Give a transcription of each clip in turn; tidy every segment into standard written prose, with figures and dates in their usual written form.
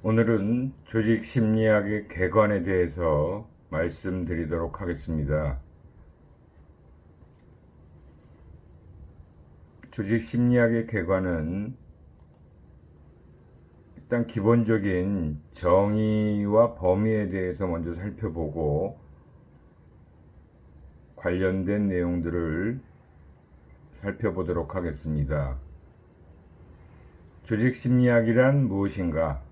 오늘은 조직 심리학의 개관에 대해서 말씀드리도록 하겠습니다. 조직 심리학의 개관은 일단 기본적인 정의와 범위에 대해서 먼저 살펴보고 관련된 내용들을 살펴보도록 하겠습니다. 조직 심리학이란 무엇인가?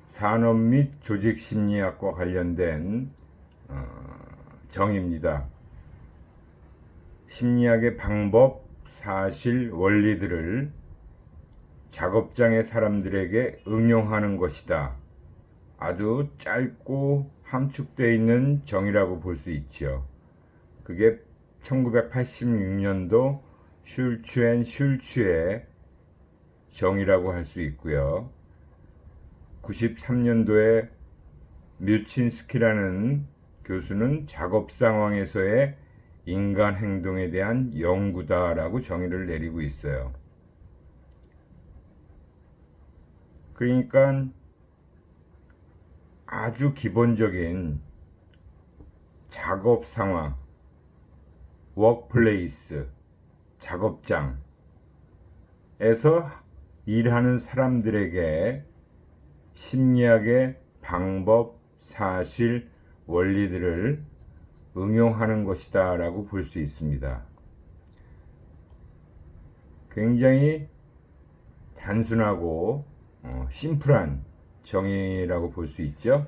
산업 및 조직 심리학과 관련된 정의입니다. 심리학의 방법, 사실, 원리들을 작업장의 사람들에게 응용하는 것이다. 아주 짧고 함축되어 있는 정의라고 볼 수 있죠. 그게 1986년도 슐츠의 정의라고 할 수 있고요. 93년도에 뮤친스키라는 교수는 작업 상황에서의 인간 행동에 대한 연구다라고 정의를 내리고 있어요. 그러니까 아주 기본적인 작업 상황, 워크플레이스, 작업장에서 일하는 사람들에게 심리학의 방법, 사실, 원리들을 응용하는 것이다 라고 볼 수 있습니다. 굉장히 단순하고 심플한 정의라고 볼 수 있죠.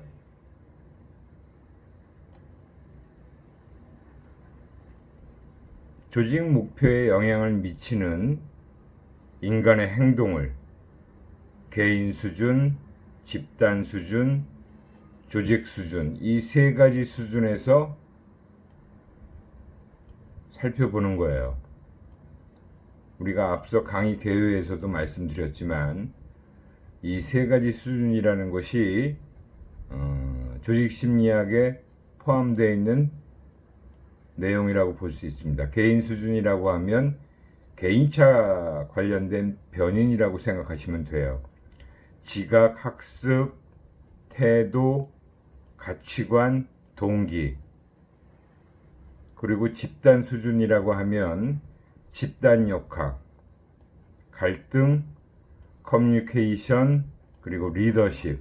조직 목표에 영향을 미치는 인간의 행동을 개인 수준, 집단 수준, 조직 수준, 이 세 가지 수준에서 살펴보는 거예요. 우리가 앞서 강의 개요에서도 말씀드렸지만 이 세 가지 수준이라는 것이 조직 심리학에 포함되어 있는 내용이라고 볼 수 있습니다. 개인 수준이라고 하면 개인차 관련된 변인이라고 생각하시면 돼요. 지각, 학습, 태도, 가치관, 동기. 그리고 집단 수준이라고 하면 집단 역학, 갈등, 커뮤니케이션, 그리고 리더십.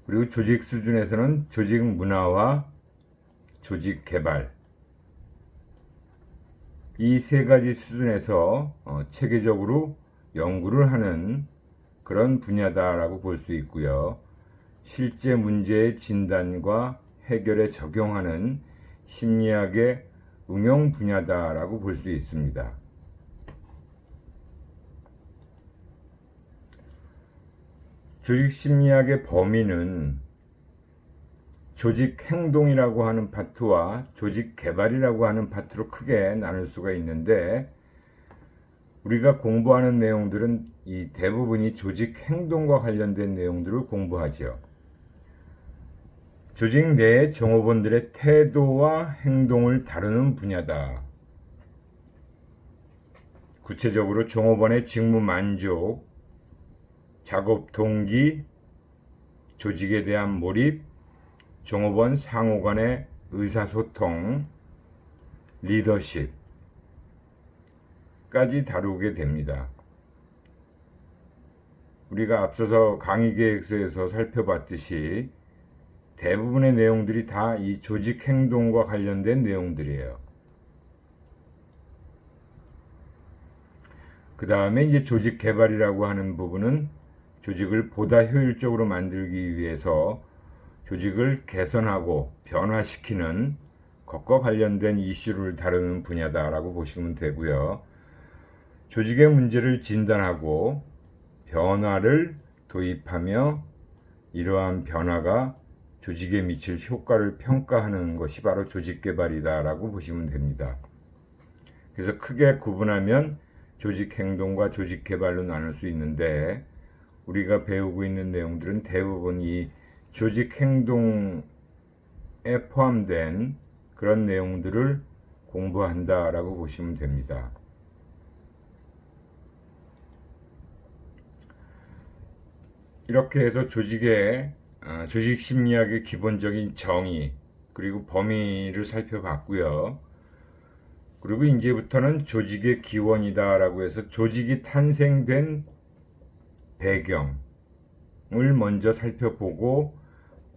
그리고 조직 수준에서는 조직 문화와 조직 개발. 이 세 가지 수준에서 체계적으로 연구를 하는 그런 분야다라고 볼 수 있고요. 실제 문제의 진단과 해결에 적용하는 심리학의 응용 분야다라고 볼 수 있습니다. 조직 심리학의 범위는 조직 행동이라고 하는 파트와 조직 개발이라고 하는 파트로 크게 나눌 수가 있는데, 우리가 공부하는 내용들은 이 대부분이 조직 행동과 관련된 내용들을 공부하죠. 조직 내 종업원들의 태도와 행동을 다루는 분야다. 구체적으로 종업원의 직무 만족, 작업 동기, 조직에 대한 몰입, 종업원 상호 간의 의사소통, 리더십까지 다루게 됩니다. 우리가 앞서서 강의 계획서에서 살펴봤듯이 대부분의 내용들이 다 이 조직 행동과 관련된 내용들이에요. 그 다음에 이제 조직 개발이라고 하는 부분은 조직을 보다 효율적으로 만들기 위해서 조직을 개선하고 변화시키는 것과 관련된 이슈를 다루는 분야다라고 보시면 되고요. 조직의 문제를 진단하고 변화를 도입하며 이러한 변화가 조직에 미칠 효과를 평가하는 것이 바로 조직 개발이다라고 보시면 됩니다. 그래서 크게 구분하면 조직 행동과 조직 개발로 나눌 수 있는데, 우리가 배우고 있는 내용들은 대부분 이 조직 행동에 포함된 그런 내용들을 공부한다라고 보시면 됩니다. 이렇게 해서 조직 심리학의 기본적인 정의 그리고 범위를 살펴봤고요. 그리고 이제부터는 조직의 기원이다라고 해서 조직이 탄생된 배경을 먼저 살펴보고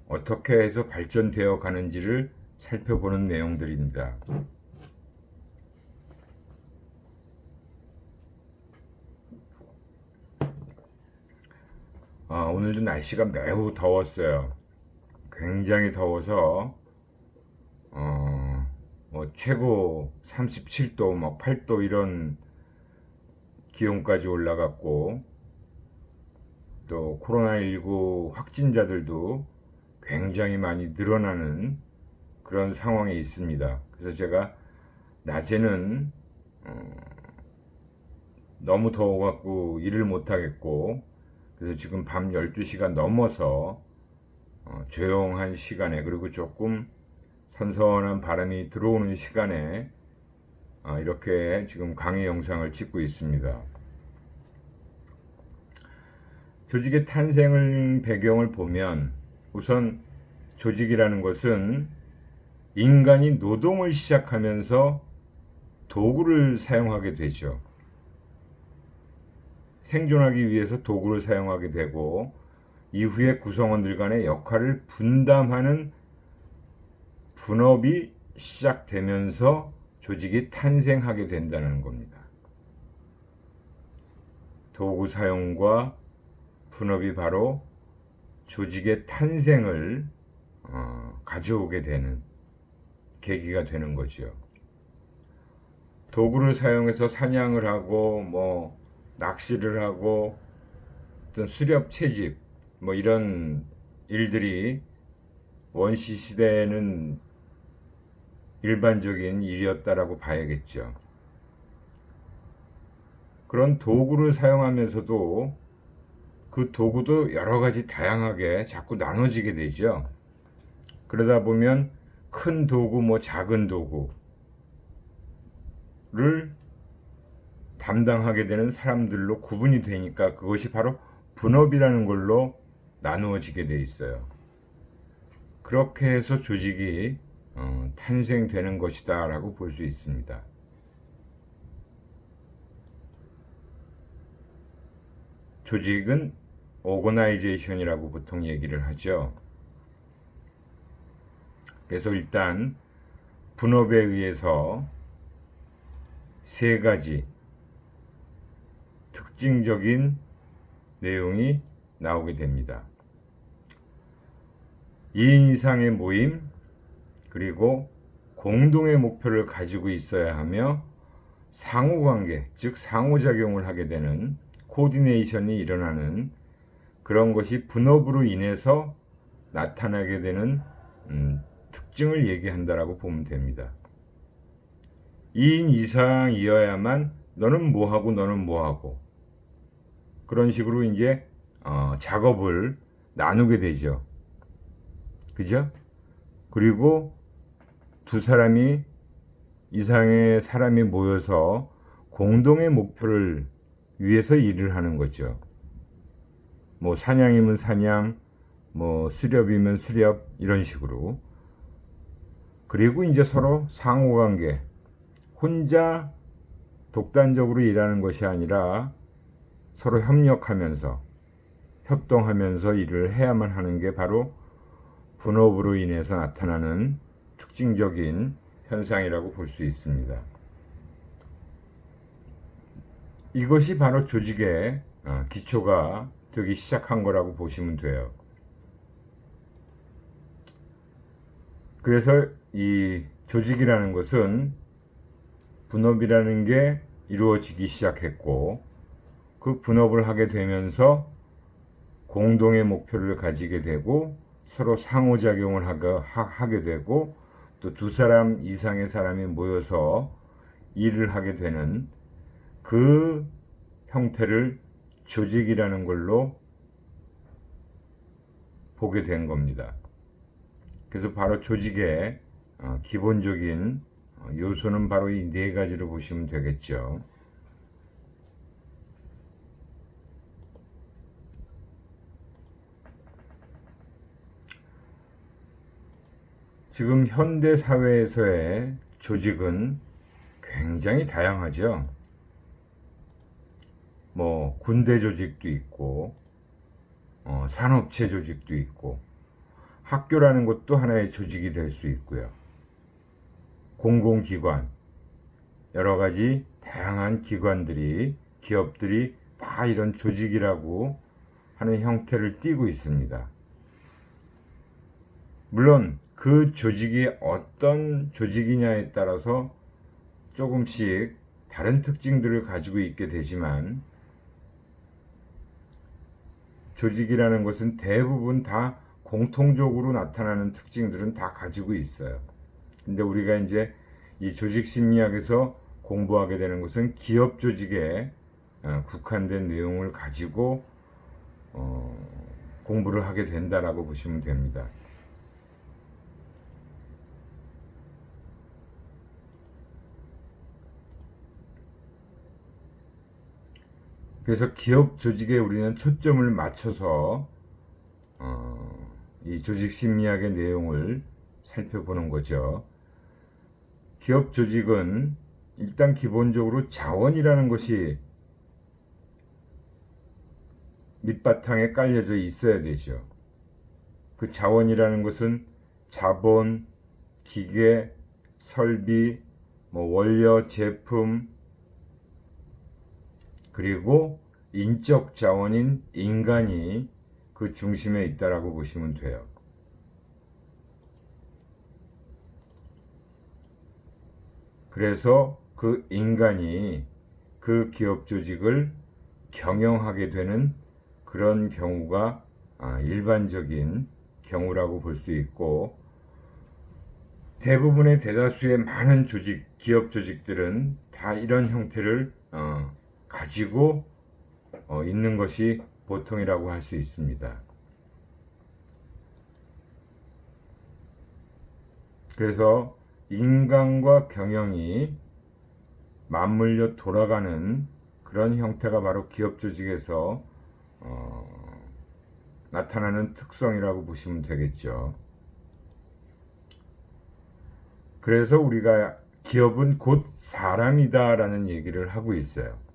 어떻게 해서 발전되어 가는지를 살펴보는 내용들입니다. 오늘도 날씨가 매우 더웠어요. 굉장히 더워서 최고 37도, 8도 이런 기온까지 올라갔고, 또 코로나19 확진자들도 굉장히 많이 늘어나는 그런 상황에 있습니다. 그래서 제가 낮에는 너무 더워갖고 일을 못하겠고, 그래서 지금 밤 12시가 넘어서 조용한 시간에, 그리고 조금 선선한 바람이 들어오는 시간에 이렇게 지금 강의 영상을 찍고 있습니다. 조직의 탄생을 배경을 보면 우선 조직이라는 것은 인간이 노동을 시작하면서 도구를 사용하게 되죠. 생존하기 위해서 도구를 사용하게 되고, 이후에 구성원들 간의 역할을 분담하는 분업이 시작되면서 조직이 탄생하게 된다는 겁니다. 도구 사용과 분업이 바로 조직의 탄생을 가져오게 되는 계기가 되는 거죠. 도구를 사용해서 사냥을 하고 낚시를 하고 어떤 수렵 채집 이런 일들이 원시 시대에는 일반적인 일이었다라고 봐야겠죠. 그런 도구를 사용하면서도 그 도구도 여러 가지 다양하게 자꾸 나눠지게 되죠. 그러다 보면 큰 도구, 작은 도구를 담당하게 되는 사람들로 구분이 되니까 그것이 바로 분업이라는 걸로 나누어지게 돼 있어요. 그렇게 해서 조직이 탄생되는 것이다 라고 볼 수 있습니다. 조직은 오거나이제이션이라고 보통 얘기를 하죠. 그래서 일단 분업에 의해서 세 가지 특징적인 내용이 나오게 됩니다. 2인 이상의 모임, 그리고 공동의 목표를 가지고 있어야 하며 상호관계, 즉 상호작용을 하게 되는 코디네이션이 일어나는 그런 것이 분업으로 인해서 나타나게 되는 특징을 얘기한다라고 보면 됩니다. 2인 이상이어야만 너는 뭐하고 너는 뭐하고 그런 식으로 이제 작업을 나누게 되죠. 그죠? 그리고 두 사람이 이상의 사람이 모여서 공동의 목표를 위해서 일을 하는 거죠. 사냥이면 사냥, 수렵이면 수렵 이런 식으로. 그리고 이제 서로 상호관계, 혼자 독단적으로 일하는 것이 아니라 서로 협력하면서 협동하면서 일을 해야만 하는 게 바로 분업으로 인해서 나타나는 특징적인 현상이라고 볼 수 있습니다. 이것이 바로 조직의 기초가 되기 시작한 거라고 보시면 돼요. 그래서 이 조직이라는 것은 분업이라는 게 이루어지기 시작했고, 그 분업을 하게 되면서 공동의 목표를 가지게 되고 서로 상호작용을 하게 되고 또 두 사람 이상의 사람이 모여서 일을 하게 되는 그 형태를 조직이라는 걸로 보게 된 겁니다. 그래서 바로 조직의 기본적인 요소는 바로 이 네 가지로 보시면 되겠죠. 지금 현대 사회에서의 조직은 굉장히 다양하죠. 뭐 군대 조직도 있고 산업체 조직도 있고 학교라는 것도 하나의 조직이 될 수 있고요. 공공기관, 여러 가지 다양한 기관들이, 기업들이 다 이런 조직이라고 하는 형태를 띠고 있습니다. 물론 그 조직이 어떤 조직이냐에 따라서 조금씩 다른 특징들을 가지고 있게 되지만, 조직이라는 것은 대부분 다 공통적으로 나타나는 특징들은 다 가지고 있어요. 근데 우리가 이제 이 조직 심리학에서 공부하게 되는 것은 기업 조직에 국한된 내용을 가지고 공부를 하게 된다라고 보시면 됩니다. 그래서 기업 조직에 우리는 초점을 맞춰서 이 조직 심리학의 내용을 살펴보는 거죠. 기업 조직은 일단 기본적으로 자원이라는 것이 밑바탕에 깔려져 있어야 되죠. 그 자원이라는 것은 자본, 기계, 설비, 원료, 제품, 그리고 인적 자원인 인간이 그 중심에 있다라고 보시면 돼요. 그래서 그 인간이 그 기업 조직을 경영하게 되는 그런 경우가 일반적인 경우라고 볼 수 있고, 대부분의 대다수의 많은 조직, 기업 조직들은 다 이런 형태를 가지고 있는 것이 보통이라고 할 수 있습니다. 그래서 인간과 경영이 맞물려 돌아가는 그런 형태가 바로 기업 조직에서 나타나는 특성이라고 보시면 되겠죠. 그래서 우리가 기업은 곧 사람이다 라는 얘기를 하고 있어요.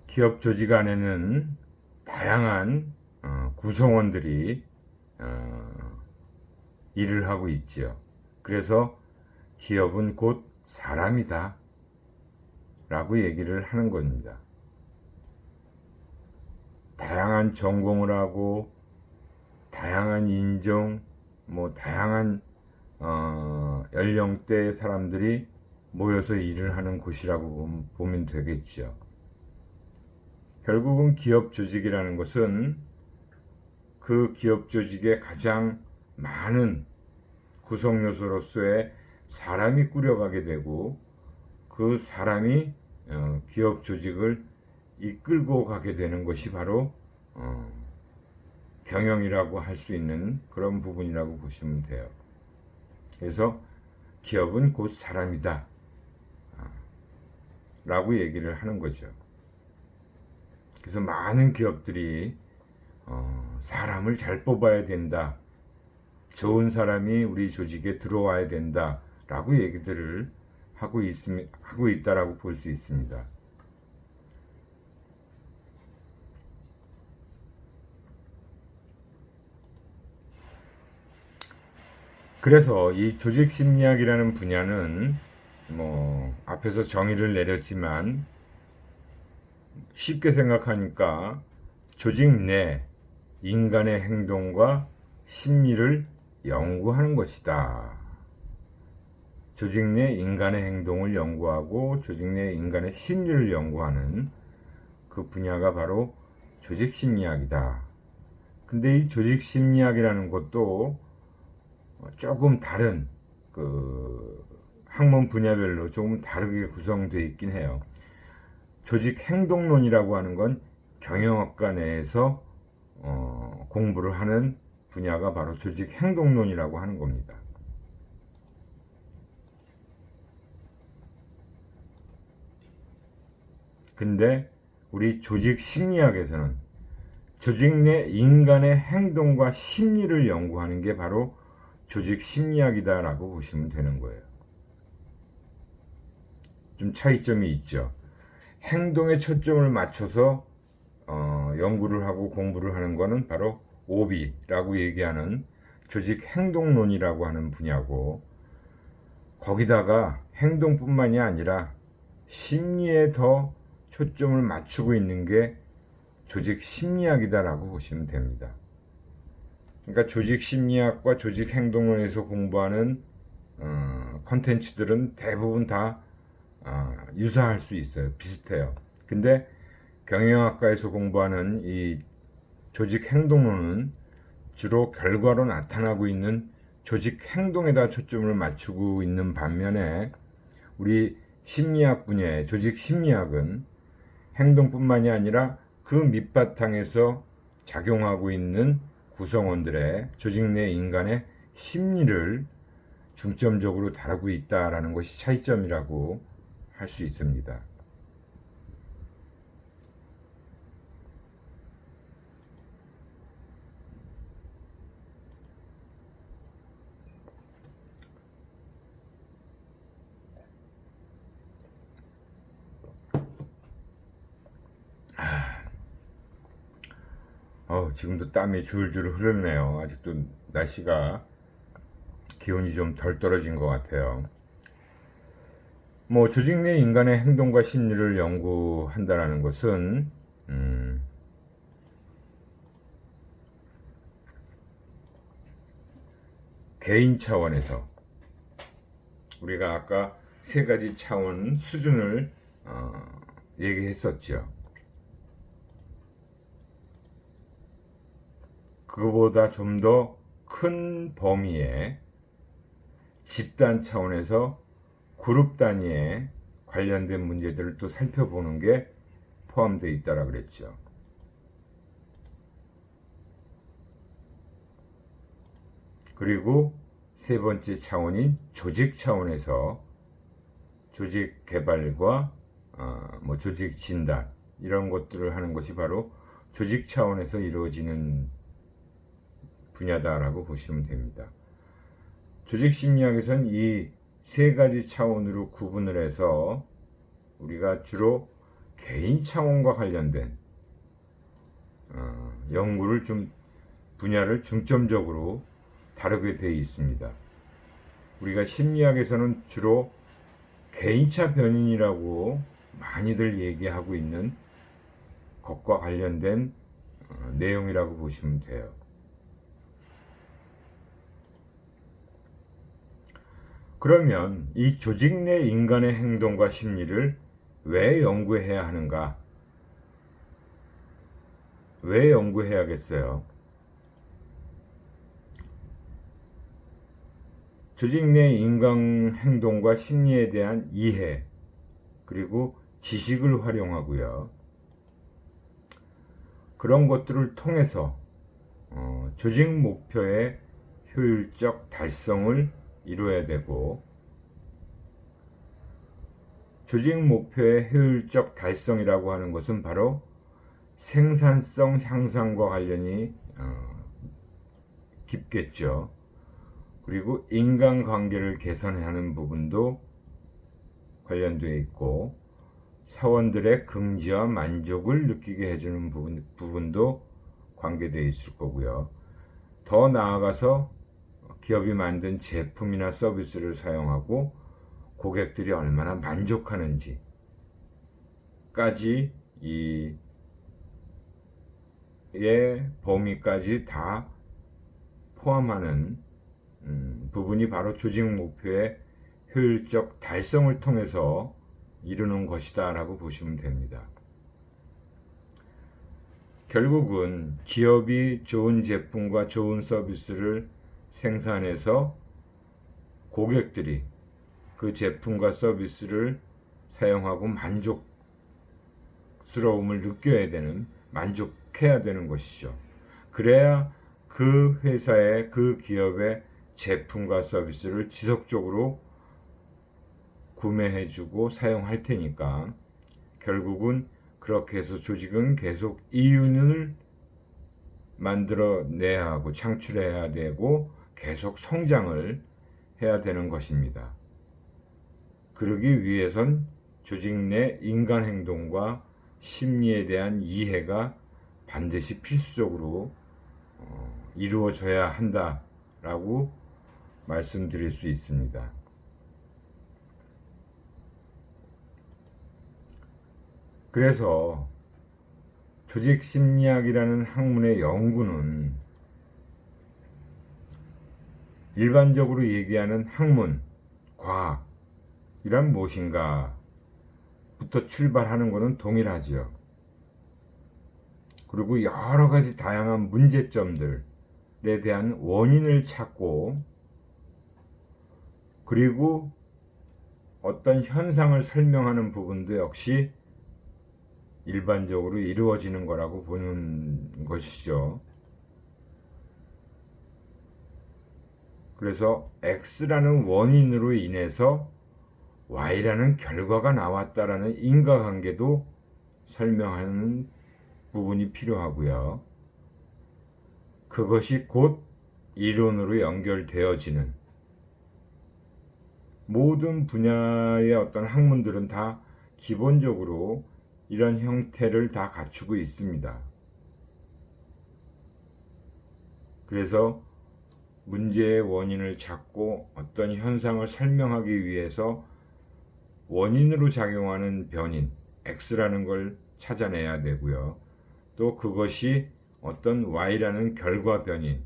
기업 조직 안에는 다양한 구성원들이 일을 하고 있죠. 그래서 기업은 곧 사람이다 라고 얘기를 하는 겁니다. 다양한 전공을 하고 다양한 인종, 다양한 연령대의 사람들이 모여서 일을 하는 곳이라고 보면 되겠죠. 결국은 기업 조직이라는 것은 그 기업 조직의 가장 많은 구성 요소로서의 사람이 꾸려가게 되고, 그 사람이 기업 조직을 이끌고 가게 되는 것이 바로 경영이라고 할 수 있는 그런 부분이라고 보시면 돼요. 그래서 기업은 곧 사람이다 라고 얘기를 하는 거죠. 그래서 많은 기업들이 사람을 잘 뽑아야 된다, 좋은 사람이 우리 조직에 들어와야 된다 라고 얘기들을 하고 있다라고 볼 수 있습니다. 그래서 이 조직 심리학이라는 분야는 앞에서 정의를 내렸지만 쉽게 생각하니까 조직 내 인간의 행동과 심리를 연구하는 것이다. 조직 내 인간의 행동을 연구하고 조직 내 인간의 심리를 연구하는 그 분야가 바로 조직 심리학이다. 근데 이 조직 심리학이라는 것도 조금 다른 그 학문 분야별로 조금 다르게 구성되어 있긴 해요. 조직 행동론이라고 하는 건 경영학과 내에서 공부를 하는 분야가 바로 조직 행동론이라고 하는 겁니다. 근데 우리 조직 심리학에서는 조직 내 인간의 행동과 심리를 연구하는 게 바로 조직 심리학이다라고 보시면 되는 거예요. 좀 차이점이 있죠. 행동에 초점을 맞춰서 연구를 하고 공부를 하는 거는 바로 오비라고 얘기하는 조직 행동론이라고 하는 분야고, 거기다가 행동뿐만이 아니라 심리에 더 초점을 맞추고 있는 게 조직 심리학이다라고 보시면 됩니다. 그러니까 조직 심리학과 조직 행동론에서 공부하는 컨텐츠들은 대부분 다 유사할 수 있어요. 비슷해요. 근데 경영학과에서 공부하는 이 조직 행동론은 주로 결과로 나타나고 있는 조직 행동에다 초점을 맞추고 있는 반면에, 우리 심리학 분야의 조직 심리학은 행동뿐만이 아니라 그 밑바탕에서 작용하고 있는 구성원들의 조직 내 인간의 심리를 중점적으로 다루고 있다라는 것이 차이점이라고 할 수 있습니다. 지금도 땀이 줄줄 흐르네요. 아직도 날씨가 기온이 좀 덜 떨어진 것 같아요. 조직 내 인간의 행동과 심리를 연구한다라는 것은 개인 차원에서, 우리가 아까 세 가지 차원 수준을 얘기했었죠. 그거보다 좀 더 큰 범위의 집단 차원에서 그룹 단위에 관련된 문제들을 또 살펴보는 게 포함되어 있다라 그랬죠. 그리고 세 번째 차원인 조직 차원에서 조직 개발과 조직 진단, 이런 것들을 하는 것이 바로 조직 차원에서 이루어지는 분야다라고 보시면 됩니다. 조직 심리학에서는 이 세 가지 차원으로 구분을 해서 우리가 주로 개인 차원과 관련된 연구를 분야를 중점적으로 다루게 되어 있습니다. 우리가 심리학에서는 주로 개인차 변인이라고 많이들 얘기하고 있는 것과 관련된 내용이라고 보시면 돼요. 그러면 이 조직 내 인간의 행동과 심리를 왜 연구해야 하는가? 왜 연구해야겠어요? 조직 내 인간 행동과 심리에 대한 이해, 그리고 지식을 활용하고요. 그런 것들을 통해서 조직 목표의 효율적 달성을 이루어야 되고, 조직 목표의 효율적 달성이라고 하는 것은 바로 생산성 향상과 관련이 깊겠죠. 그리고 인간관계를 개선하는 부분도 관련되어 있고, 사원들의 긍지와 만족을 느끼게 해주는 부분도 관계되어 있을 거고요. 더 나아가서 기업이 만든 제품이나 서비스를 사용하고 고객들이 얼마나 만족하는지까지 이의 범위까지 다 포함하는 부분이 바로 조직 목표의 효율적 달성을 통해서 이루는 것이다 라고 보시면 됩니다. 결국은 기업이 좋은 제품과 좋은 서비스를 생산해서 고객들이 그 제품과 서비스를 사용하고 만족스러움을 느껴야 되는, 만족해야 되는 것이죠. 그래야 그 회사의, 그 기업의 제품과 서비스를 지속적으로 구매해주고 사용할 테니까, 결국은 그렇게 해서 조직은 계속 이윤을 만들어내야 하고 창출해야 되고 계속 성장을 해야 되는 것입니다. 그러기 위해선 조직 내 인간 행동과 심리에 대한 이해가 반드시 필수적으로 이루어져야 한다라고 말씀드릴 수 있습니다. 그래서 조직 심리학이라는 학문의 연구는 일반적으로 얘기하는 학문, 과학이란 무엇인가 부터 출발하는 것은 동일하지요. 그리고 여러 가지 다양한 문제점들에 대한 원인을 찾고 그리고 어떤 현상을 설명하는 부분도 역시 일반적으로 이루어지는 거라고 보는 것이죠. 그래서 X라는 원인으로 인해서 Y라는 결과가 나왔다라는 인과관계도 설명하는 부분이 필요하고요. 그것이 곧 이론으로 연결되어지는 모든 분야의 어떤 학문들은 다 기본적으로 이런 형태를 다 갖추고 있습니다. 그래서 문제의 원인을 찾고 어떤 현상을 설명하기 위해서 원인으로 작용하는 변인 X라는 걸 찾아내야 되고요. 또 그것이 어떤 Y라는 결과 변인에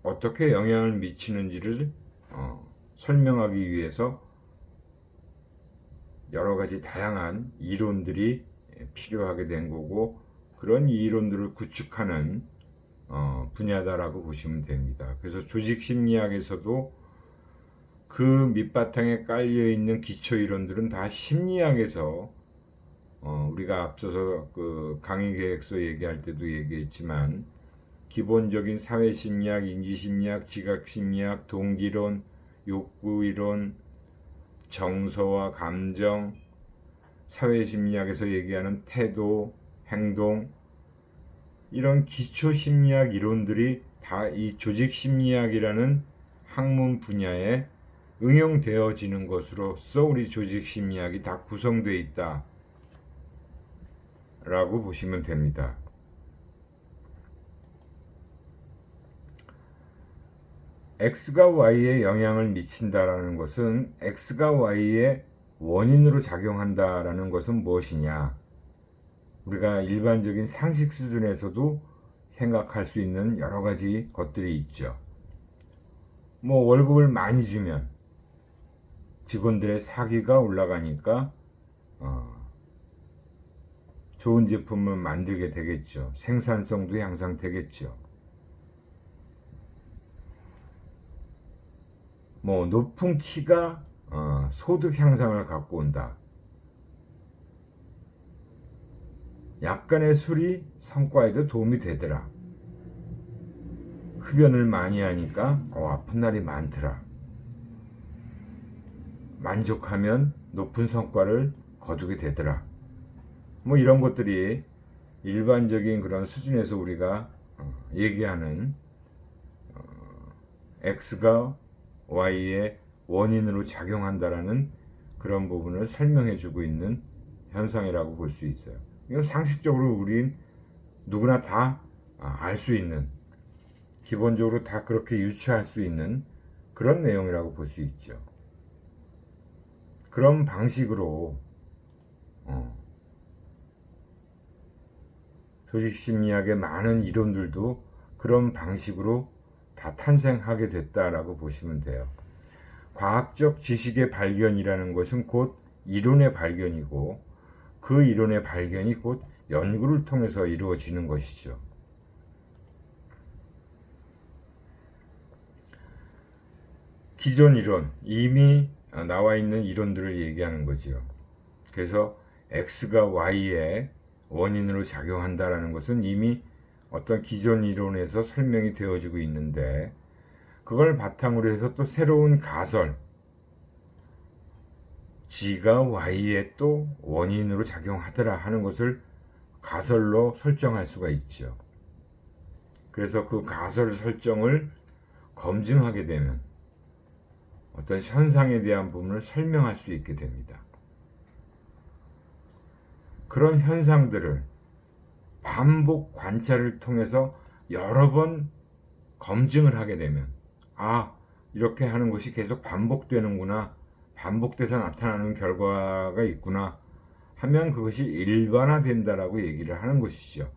어떻게 영향을 미치는지를 설명하기 위해서 여러 가지 다양한 이론들이 필요하게 된 거고 그런 이론들을 구축하는 분야다라고 보시면 됩니다. 그래서 조직심리학에서도 그 밑바탕에 깔려있는 기초 이론들은 다 심리학에서 우리가 앞서서 그 강의계획서 얘기할 때도 얘기했지만 기본적인 사회심리학, 인지심리학, 지각심리학, 동기론, 욕구이론, 정서와 감정, 사회심리학에서 얘기하는 태도, 행동 이런 기초심리학 이론들이 다 이 조직심리학이라는 학문 분야에 응용되어지는 것으로서 우리 조직심리학이 다 구성되어 있다 라고 보시면 됩니다. X가 Y에 영향을 미친다라는 것은 X가 Y의 원인으로 작용한다라는 것은 무엇이냐? 우리가 일반적인 상식 수준에서도 생각할 수 있는 여러 가지 것들이 있죠. 뭐 월급을 많이 주면 직원들의 사기가 올라가니까 좋은 제품을 만들게 되겠죠. 생산성도 향상되겠죠. 뭐 높은 키가 소득 향상을 갖고 온다. 약간의 술이 성과에도 도움이 되더라. 흡연을 많이 하니까 아픈 날이 많더라. 만족하면 높은 성과를 거두게 되더라. 뭐 이런 것들이 일반적인 그런 수준에서 우리가 얘기하는 X가 Y의 원인으로 작용한다라는 그런 부분을 설명해 주고 있는 현상이라고 볼 수 있어요. 이건 상식적으로 우린 누구나 다 알 수 있는 기본적으로 다 그렇게 유추할 수 있는 그런 내용이라고 볼 수 있죠. 그런 방식으로 조직심리학의 많은 이론들도 그런 방식으로 다 탄생하게 됐다라고 보시면 돼요. 과학적 지식의 발견이라는 것은 곧 이론의 발견이고 그 이론의 발견이 곧 연구를 통해서 이루어지는 것이죠. 기존 이론, 이미 나와 있는 이론들을 얘기하는 거지요. 그래서 X가 Y의 원인으로 작용한다라는 것은 이미 어떤 기존 이론에서 설명이 되어지고 있는데 그걸 바탕으로 해서 또 새로운 가설 G가 Y에 또 원인으로 작용하더라 하는 것을 가설로 설정할 수가 있죠. 그래서 그 가설 설정을 검증하게 되면 어떤 현상에 대한 부분을 설명할 수 있게 됩니다. 그런 현상들을 반복 관찰을 통해서 여러 번 검증을 하게 되면, 이렇게 하는 것이 계속 반복되는구나, 반복돼서 나타나는 결과가 있구나 하면 그것이 일반화된다라고 얘기를 하는 것이죠.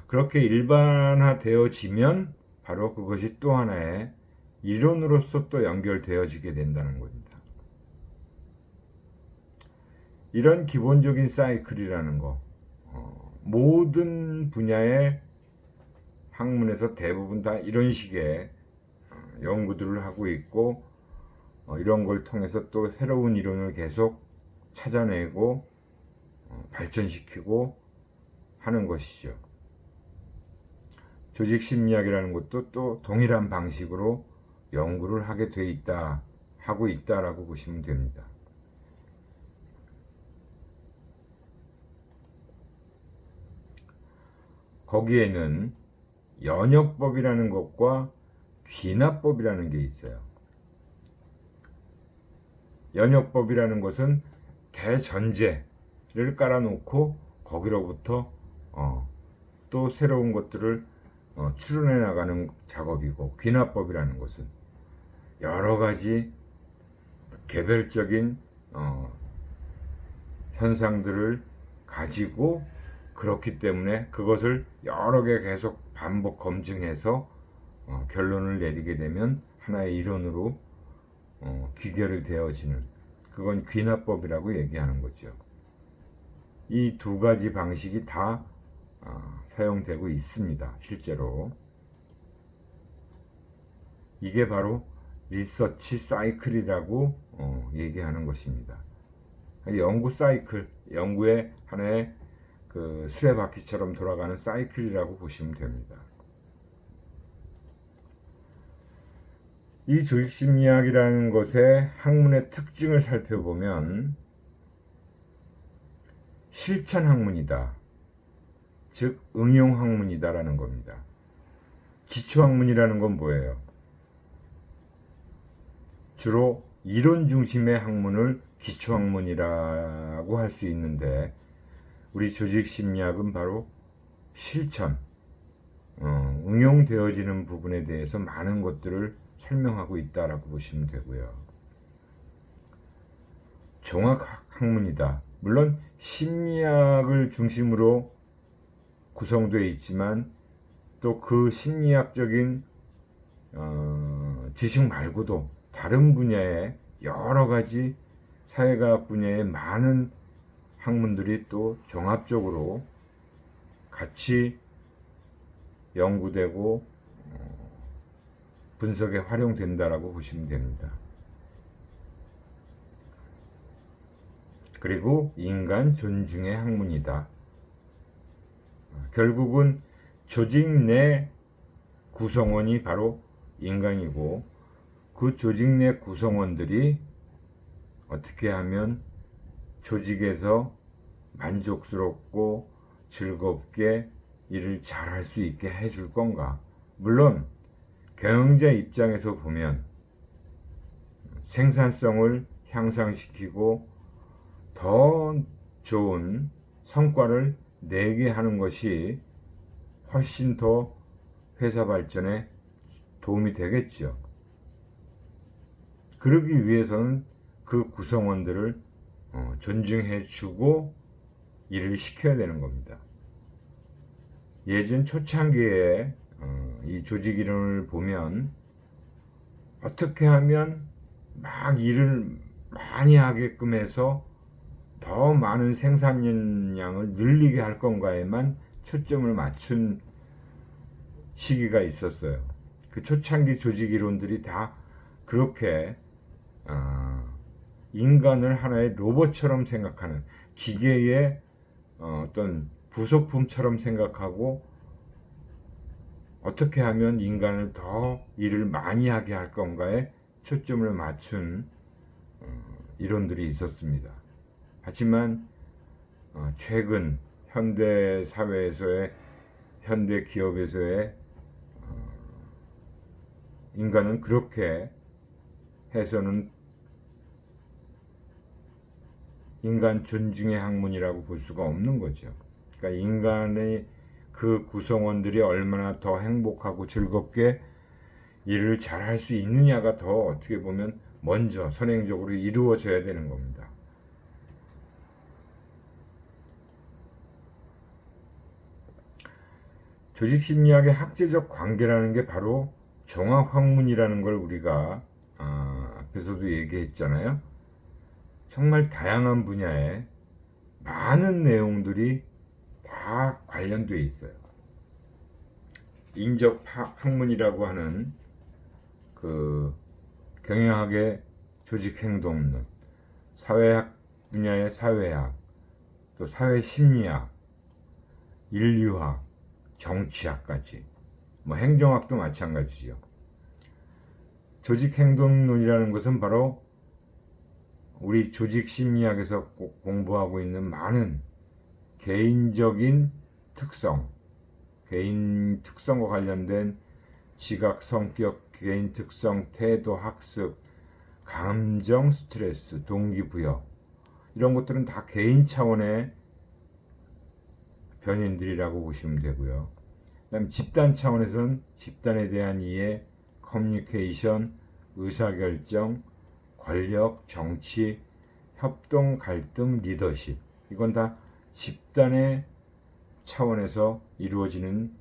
그렇게 일반화되어지면 바로 그것이 또 하나의 이론으로서 또 연결되어지게 된다는 겁니다. 이런 기본적인 사이클이라는 거, 모든 분야의 학문에서 대부분 다 이런 식의 연구들을 하고 있고, 이런 걸 통해서 또 새로운 이론을 계속 찾아내고 발전시키고 하는 것이죠. 조직 심리학이라는 것도 또 동일한 방식으로 연구를 하고 있다라고 보시면 됩니다. 거기에는 연역법이라는 것과 귀납법이라는 게 있어요. 연역법이라는 것은 대전제를 깔아놓고 거기로부터 또 새로운 것들을 추론해 나가는 작업이고, 귀납법이라는 것은 여러 가지 개별적인 현상들을 가지고, 그렇기 때문에 그것을 여러 개 계속 반복 검증해서 결론을 내리게 되면 하나의 이론으로 귀결이 되어지는, 그건 귀납법이라고 얘기하는 거죠. 이 두 가지 방식이 다 사용되고 있습니다. 실제로 이게 바로 리서치 사이클이라고 얘기하는 것입니다. 연구 사이클, 연구의 하나의 그 수레바퀴처럼 돌아가는 사이클이라고 보시면 됩니다. 이 조직심리학이라는 것의 학문의 특징을 살펴보면 실천학문이다, 즉 응용학문이다라는 겁니다. 기초학문이라는 건 뭐예요? 주로 이론 중심의 학문을 기초학문이라고 할 수 있는데, 우리 조직심리학은 바로 실천, 응용되어지는 부분에 대해서 많은 것들을 설명하고 있다라고 보시면 되고요. 종합학문이다. 물론 심리학을 중심으로 구성되어 있지만 또 그 심리학적인 지식 말고도 다른 분야의 여러 가지 사회과학 분야의 많은 학문들이 또 종합적으로 같이 연구되고 분석에 활용된다라고 보시면 됩니다. 그리고 인간 존중의 학문이다. 결국은 조직 내 구성원이 바로 인간이고, 그 조직 내 구성원들이 어떻게 하면 조직에서 만족스럽고 즐겁게 일을 잘할 수 있게 해줄 건가. 물론 경영자 입장에서 보면 생산성을 향상시키고 더 좋은 성과를 내게 하는 것이 훨씬 더 회사 발전에 도움이 되겠죠. 그러기 위해서는 그 구성원들을 존중해 주고 일을 시켜야 되는 겁니다. 예전 초창기에 이 조직 이론을 보면 어떻게 하면 막 일을 많이 하게끔 해서 더 많은 생산량을 늘리게 할 건가에만 초점을 맞춘 시기가 있었어요. 그 초창기 조직 이론들이 다 그렇게 인간을 하나의 로봇처럼 생각하는, 기계의 어떤 부속품처럼 생각하고 어떻게 하면 인간을 더 일을 많이 하게 할 건가에 초점을 맞춘 이론들이 있었습니다. 하지만 최근 현대 사회에서의 현대 기업에서의 인간은 그렇게 해서는 인간 존중의 학문이라고 볼 수가 없는 거죠. 그러니까 인간의 그 구성원들이 얼마나 더 행복하고 즐겁게 일을 잘할 수 있느냐가 더 어떻게 보면 먼저 선행적으로 이루어져야 되는 겁니다. 조직심리학의 학제적 관계라는 게 바로 종합학문이라는 걸 우리가 앞에서도 얘기했잖아요. 정말 다양한 분야에 많은 내용들이 다 관련되어 있어요. 인적 학문이라고 하는 그 경영학의 조직행동론, 사회학 분야의 사회학, 또 사회심리학, 인류학, 정치학까지, 행정학도 마찬가지죠. 조직행동론이라는 것은 바로 우리 조직심리학에서 공부하고 있는 많은 개인적인 특성, 개인 특성과 관련된 지각, 성격, 개인 특성, 태도, 학습, 감정, 스트레스, 동기부여, 이런 것들은 다 개인 차원의 변인들이라고 보시면 되고요. 그다음 집단 차원에서는 집단에 대한 이해, 커뮤니케이션, 의사결정, 권력, 정치, 협동, 갈등, 리더십, 이건 다 집단의 차원에서 이루어지는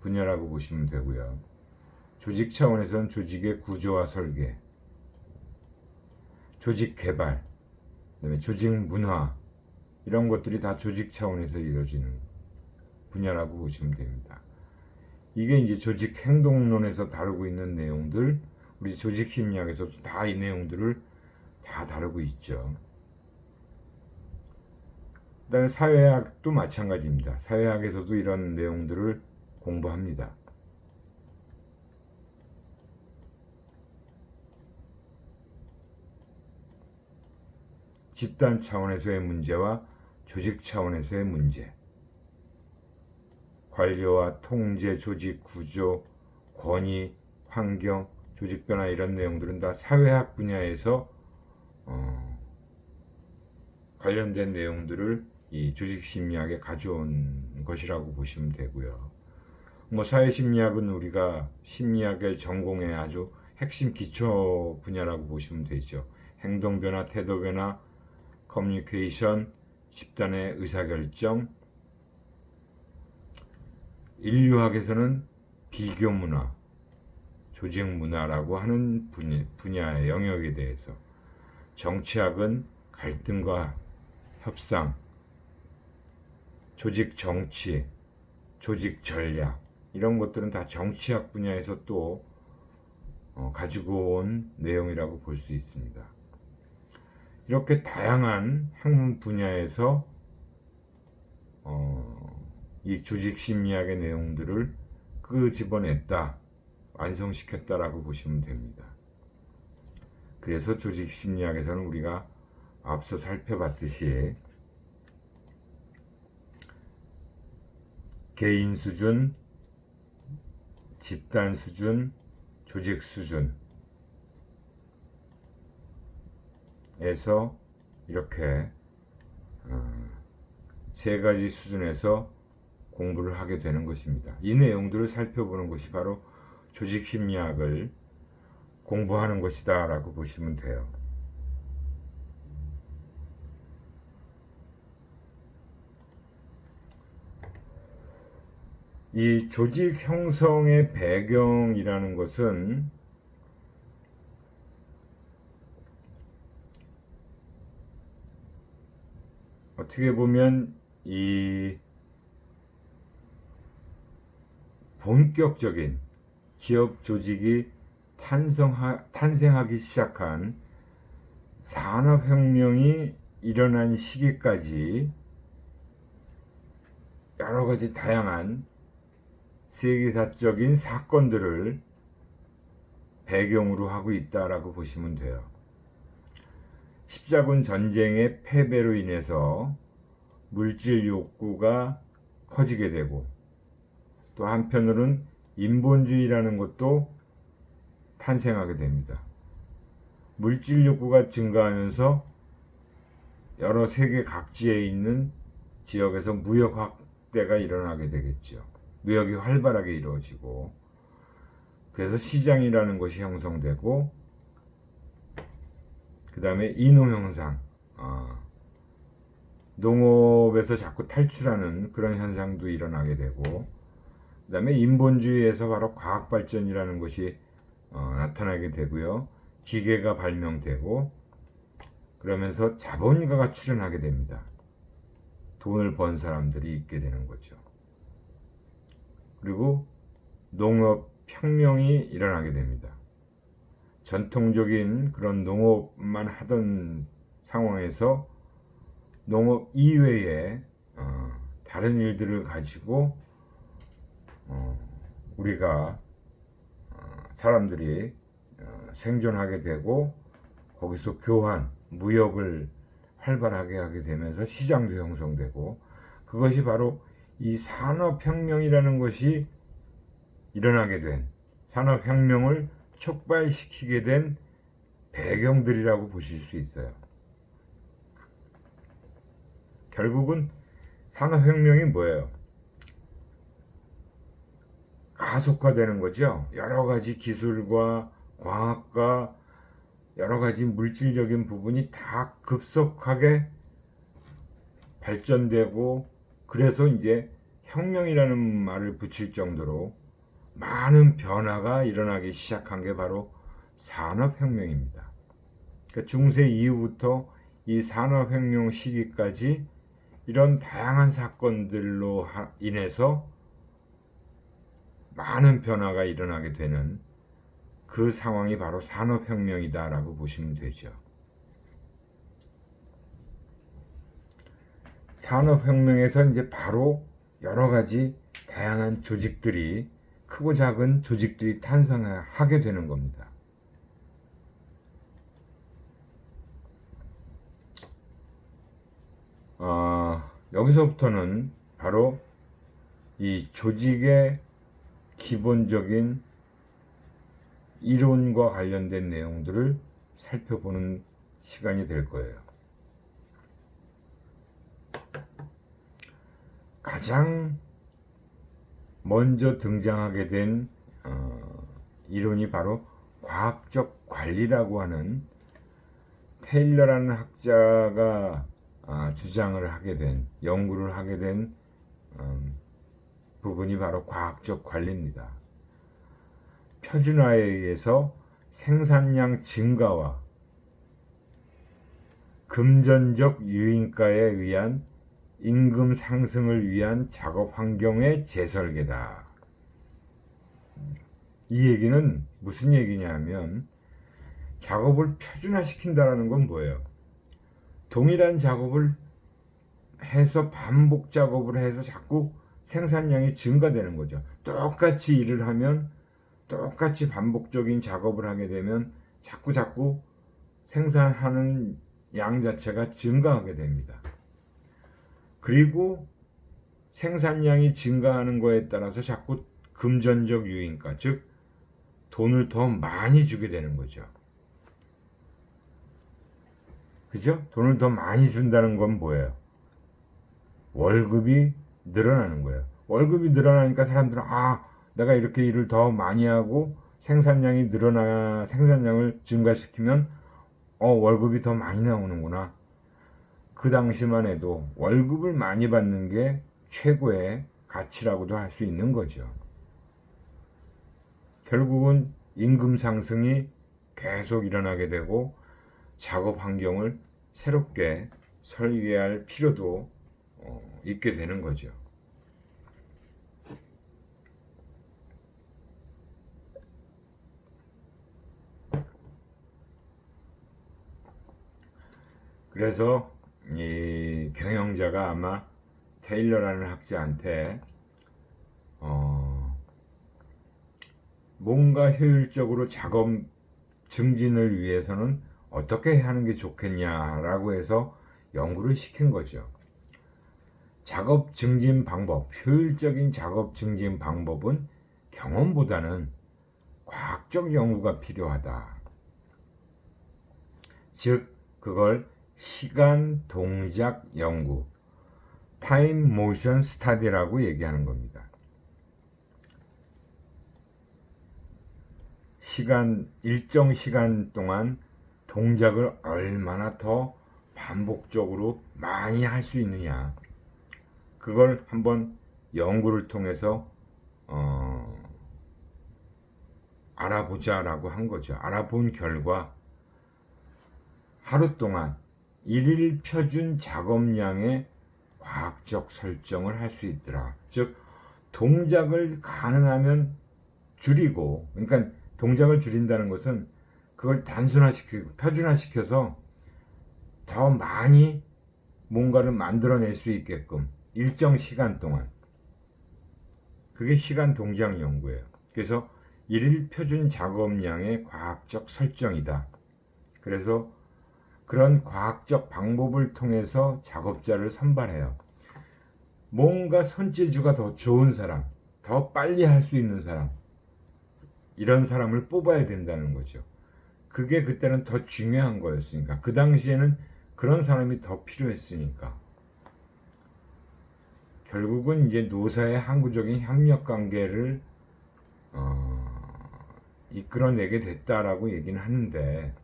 분야라고 보시면 되고요. 조직 차원에서는 조직의 구조와 설계, 조직 개발, 그다음에 조직 문화, 이런 것들이 다 조직 차원에서 이루어지는 분야라고 보시면 됩니다. 이게 이제 조직 행동론에서 다루고 있는 내용들, 우리 조직 심리학에서도 다 이 내용들을 다 다루고 있죠. 그다음에 사회학도 마찬가지입니다. 사회학에서도 이런 내용들을 공부합니다. 집단 차원에서의 문제와 조직 차원에서의 문제, 관료와 통제, 조직 구조, 권위, 환경, 조직 변화, 이런 내용들은 다 사회학 분야에서 관련된 내용들을 이 조직심리학에 가져온 것이라고 보시면 되고요. 사회심리학은 우리가 심리학의 전공의 아주 핵심 기초 분야라고 보시면 되죠. 행동변화, 태도변화, 커뮤니케이션, 집단의 의사결정, 인류학에서는 비교문화, 조직문화라고 하는 분야의 영역에 대해서, 정치학은 갈등과 협상, 조직 정치, 조직 전략, 이런 것들은 다 정치학 분야에서 또 가지고 온 내용이라고 볼 수 있습니다. 이렇게 다양한 학문 분야에서 이 조직심리학의 내용들을 끄집어냈다, 완성시켰다라고 보시면 됩니다. 그래서 조직심리학에서는 우리가 앞서 살펴봤듯이 개인 수준, 집단 수준, 조직 수준에서 이렇게 세 가지 수준에서 공부를 하게 되는 것입니다. 이 내용들을 살펴보는 것이 바로 조직심리학을 공부하는 것이다 라고 보시면 돼요. 이 조직 형성의 배경이라는 것은 어떻게 보면 이 본격적인 기업 조직이 탄생하기 시작한 산업혁명이 일어난 시기까지 여러 가지 다양한 세계사적인 사건들을 배경으로 하고 있다라고 보시면 돼요. 십자군 전쟁의 패배로 인해서 물질 욕구가 커지게 되고, 또 한편으로는 인본주의라는 것도 탄생하게 됩니다. 물질 욕구가 증가하면서 여러 세계 각지에 있는 지역에서 무역 확대가 일어나게 되겠죠. 무역이 활발하게 이루어지고, 그래서 시장이라는 것이 형성되고, 그 다음에 인후 형상, 농업에서 자꾸 탈출하는 그런 현상도 일어나게 되고, 그 다음에 인본주의에서 바로 과학발전이라는 것이 나타나게 되고요. 기계가 발명되고, 그러면서 자본가가 출현하게 됩니다. 돈을 번 사람들이 있게 되는 거죠. 그리고 농업혁명이 일어나게 됩니다. 전통적인 그런 농업만 하던 상황에서 농업 이외에 다른 일들을 가지고 우리가 사람들이 생존하게 되고, 거기서 교환, 무역을 활발하게 하게 되면서 시장도 형성되고, 그것이 바로 이 산업혁명이라는 것이 일어나게 된, 산업혁명을 촉발시키게 된 배경들이라고 보실 수 있어요. 결국은 산업혁명이 뭐예요? 가속화되는 거죠. 여러 가지 기술과 과학과 여러 가지 물질적인 부분이 다 급속하게 발전되고, 그래서 이제 혁명이라는 말을 붙일 정도로 많은 변화가 일어나기 시작한 게 바로 산업혁명입니다. 그러니까 중세 이후부터 이 산업혁명 시기까지 이런 다양한 사건들로 인해서 많은 변화가 일어나게 되는 그 상황이 바로 산업혁명이다라고 보시면 되죠. 산업혁명에서 이제 바로 여러 가지 다양한 조직들이, 크고 작은 조직들이 탄생하게 되는 겁니다. 여기서부터는 바로 이 조직의 기본적인 이론과 관련된 내용들을 살펴보는 시간이 될 거예요. 가장 먼저 등장하게 된 이론이 바로 과학적 관리라고 하는, 테일러라는 학자가 주장을 하게 된, 연구를 하게 된 부분이 바로 과학적 관리입니다. 표준화에 의해서 생산량 증가와 금전적 유인가에 의한 임금 상승을 위한 작업 환경의 재설계다. 이 얘기는 무슨 얘기냐면, 작업을 표준화시킨다는 건 뭐예요? 동일한 작업을 해서 반복 작업을 해서 자꾸 생산량이 증가되는 거죠. 똑같이 일을 하면, 똑같이 반복적인 작업을 하게 되면 자꾸 생산하는 양 자체가 증가하게 됩니다. 그리고 생산량이 증가하는 거에 따라서 자꾸 금전적 유인가, 즉 돈을 더 많이 주게 되는 거죠. 그죠? 돈을 더 많이 준다는 건 뭐예요? 월급이 늘어나는 거예요. 월급이 늘어나니까 사람들은 내가 이렇게 일을 더 많이 하고 생산량이 늘어나, 생산량을 증가시키면 월급이 더 많이 나오는구나. 그 당시만 해도 월급을 많이 받는 게 최고의 가치라고도 할 수 있는 거죠. 결국은 임금 상승이 계속 일어나게 되고, 작업 환경을 새롭게 설계할 필요도 있게 되는 거죠. 그래서 이 경영자가 아마 테일러라는 학자한테 뭔가 효율적으로 작업 증진을 위해서는 어떻게 하는 게 좋겠냐라고 해서 연구를 시킨 거죠. 작업 증진 방법, 효율적인 작업 증진 방법은 경험보다는 과학적 연구가 필요하다. 즉, 그걸 시간 동작 연구, 타임 모션 스타디라고 얘기하는 겁니다. 일정 시간 동안 동작을 얼마나 더 반복적으로 많이 할 수 있느냐, 그걸 한번 연구를 통해서 알아보자라고 한 거죠. 알아본 결과 하루 동안 일일 표준 작업량의 과학적 설정을 할 수 있더라. 즉, 동작을 가능하면 줄이고, 그러니까 동작을 줄인다는 것은 그걸 단순화시키고 표준화시켜서 더 많이 뭔가를 만들어낼 수 있게끔 일정 시간 동안, 그게 시간 동작 연구예요. 그래서 일일 표준 작업량의 과학적 설정이다. 그래서 그런 과학적 방법을 통해서 작업자를 선발해요. 뭔가 손재주가 더 좋은 사람, 더 빨리 할 수 있는 사람, 이런 사람을 뽑아야 된다는 거죠. 그게 그때는 더 중요한 거였으니까. 그 당시에는 그런 사람이 더 필요했으니까. 결국은 이제 노사의 항구적인 협력 관계를 이끌어내게 됐다라고 얘기는 하는데,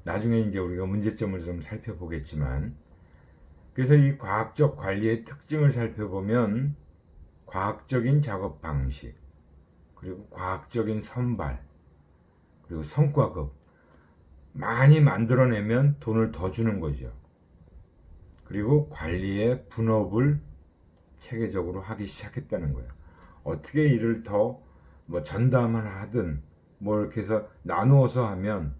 나중에 이제 우리가 문제점을 좀 살펴보겠지만, 그래서 이 과학적 관리의 특징을 살펴보면 과학적인 작업 방식, 그리고 과학적인 선발, 그리고 성과급, 많이 만들어내면 돈을 더 주는 거죠. 그리고 관리의 분업을 체계적으로 하기 시작했다는 거예요. 어떻게 일을 더 전담을 하든 이렇게 해서 나누어서 하면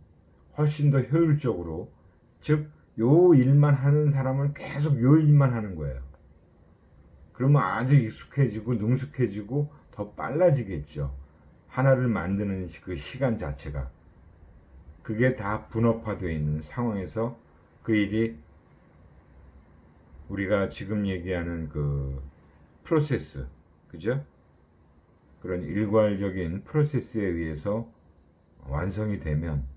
훨씬 더 효율적으로, 즉 요 일만 하는 사람은 계속 요 일만 하는 거예요. 그러면 아주 익숙해지고 능숙해지고 더 빨라지겠죠. 하나를 만드는 그 시간 자체가. 그게 다 분업화되어 있는 상황에서 그 일이 우리가 지금 얘기하는 그 프로세스, 그죠? 그런 일괄적인 프로세스에 의해서 완성이 되면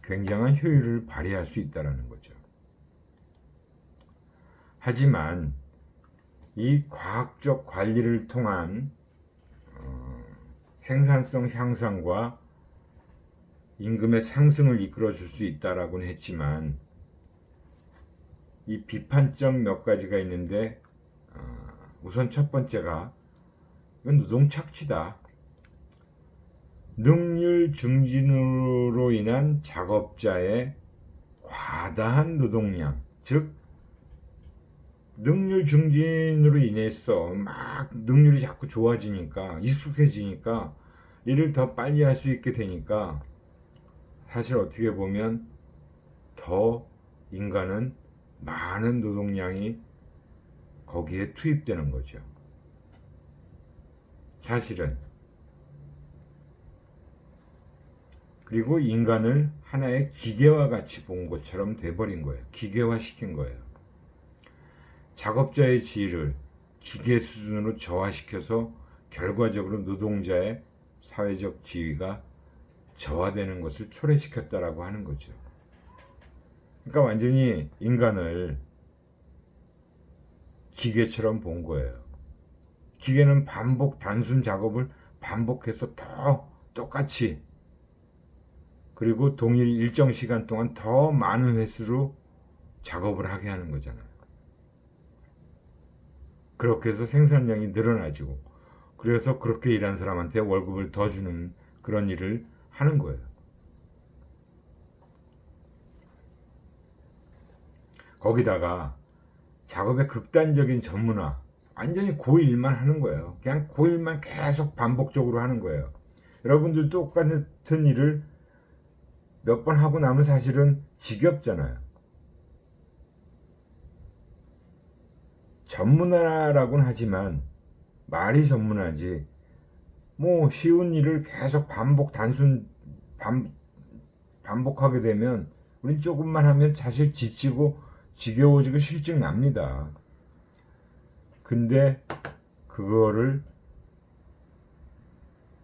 굉장한 효율을 발휘할 수 있다는 거죠. 하지만 이 과학적 관리를 통한 생산성 향상과 임금의 상승을 이끌어 줄 수 있다라고는 했지만, 이 비판점 몇 가지가 있는데, 우선 첫 번째가 이건 노동 착취다. 능률 증진으로 인한 작업자의 과다한 노동량, 즉 능률 증진으로 인해서 막 능률이 자꾸 좋아지니까, 익숙해지니까, 일을 더 빨리 할 수 있게 되니까, 사실 어떻게 보면 더 인간은 많은 노동량이 거기에 투입되는 거죠. 사실은. 그리고 인간을 하나의 기계와 같이 본 것처럼 돼버린 거예요. 기계화시킨 거예요. 작업자의 지위를 기계 수준으로 저하시켜서 결과적으로 노동자의 사회적 지위가 저하되는 것을 초래시켰다라고 하는 거죠. 그러니까 완전히 인간을 기계처럼 본 거예요. 기계는 단순 작업을 반복해서 더 똑같이, 그리고 동일 일정 시간 동안 더 많은 횟수로 작업을 하게 하는 거잖아요. 그렇게 해서 생산량이 늘어나지고, 그래서 그렇게 일한 사람한테 월급을 더 주는 그런 일을 하는 거예요. 거기다가 작업의 극단적인 전문화, 완전히 그 일만 하는 거예요. 그냥 그 일만 계속 반복적으로 하는 거예요. 여러분들 똑같은 일을 몇 번 하고 나면 사실은 지겹잖아요. 전문화라고는 하지만 말이 전문화지, 쉬운 일을 계속 반복하게 되면 우린 조금만 하면 사실 지치고 지겨워지고 실증 납니다. 근데 그거를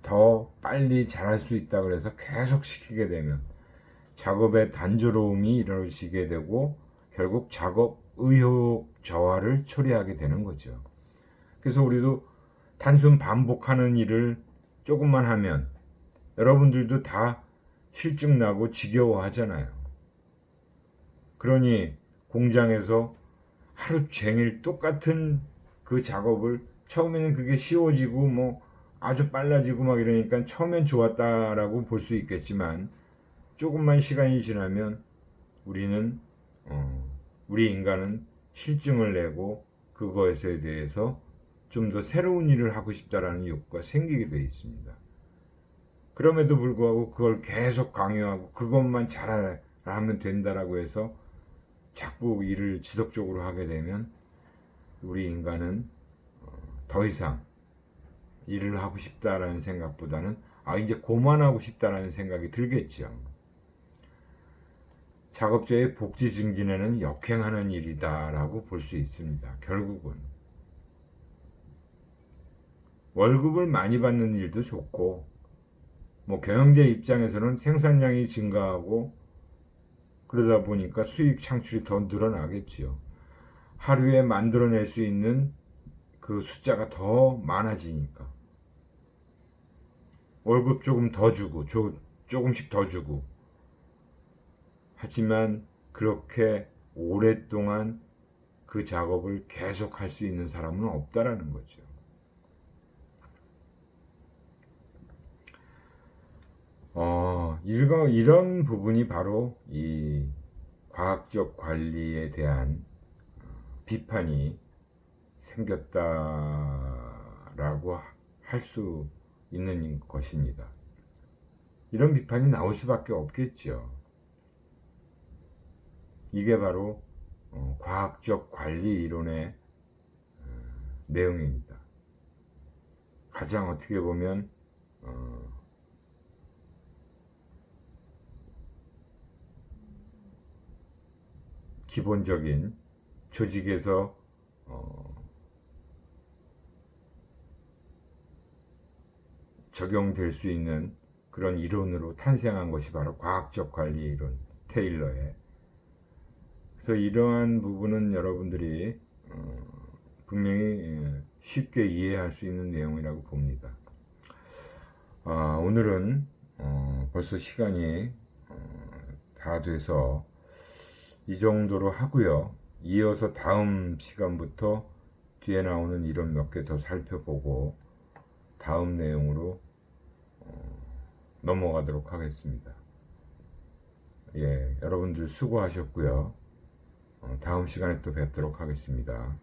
더 빨리 잘할 수 있다 그래서 계속 시키게 되면 작업의 단조로움이 이루어지게 되고 결국 작업 의욕 저하를 초래하게 되는 거죠. 그래서 우리도 단순 반복하는 일을 조금만 하면 여러분들도 다 실증 나고 지겨워 하잖아요. 그러니 공장에서 하루 종일 똑같은 그 작업을 처음에는 그게 쉬워지고 뭐 아주 빨라지고 막 이러니까 처음엔 좋았다라고 볼 수 있겠지만 조금만 시간이 지나면 우리는 우리 인간은 실증을 내고 그것에 대해서 좀 더 새로운 일을 하고 싶다라는 욕구가 생기게 되어 있습니다. 그럼에도 불구하고 그걸 계속 강요하고 그것만 잘하면 된다라고 해서 자꾸 일을 지속적으로 하게 되면 우리 인간은 더 이상 일을 하고 싶다라는 생각보다는 이제 그만하고 싶다라는 생각이 들겠죠. 작업자의 복지 증진에는 역행하는 일이다라고 볼 수 있습니다. 결국은 월급을 많이 받는 일도 좋고 뭐 경영자 입장에서는 생산량이 증가하고 그러다 보니까 수익 창출이 더 늘어나겠지요. 하루에 만들어낼 수 있는 그 숫자가 더 많아지니까 월급 조금 더 주고 조금씩 더 주고 하지만 그렇게 오랫동안 그 작업을 계속 할 수 있는 사람은 없다라는 거죠. 이런 부분이 바로 이 과학적 관리에 대한 비판이 생겼다라고 할 수 있는 것입니다. 이런 비판이 나올 수밖에 없겠죠. 이게 바로 과학적 관리 이론의 내용입니다. 가장 어떻게 보면 기본적인 조직에서 적용될 수 있는 그런 이론으로 탄생한 것이 바로 과학적 관리 이론 테일러의. 그래서 이러한 부분은 여러분들이 분명히 쉽게 이해할 수 있는 내용이라고 봅니다. 오늘은 벌써 시간이 다 돼서 이 정도로 하고요. 이어서 다음 시간부터 뒤에 나오는 이론 몇 개 더 살펴보고 다음 내용으로 넘어가도록 하겠습니다. 여러분들 수고하셨고요. 다음 시간에 또 뵙도록 하겠습니다.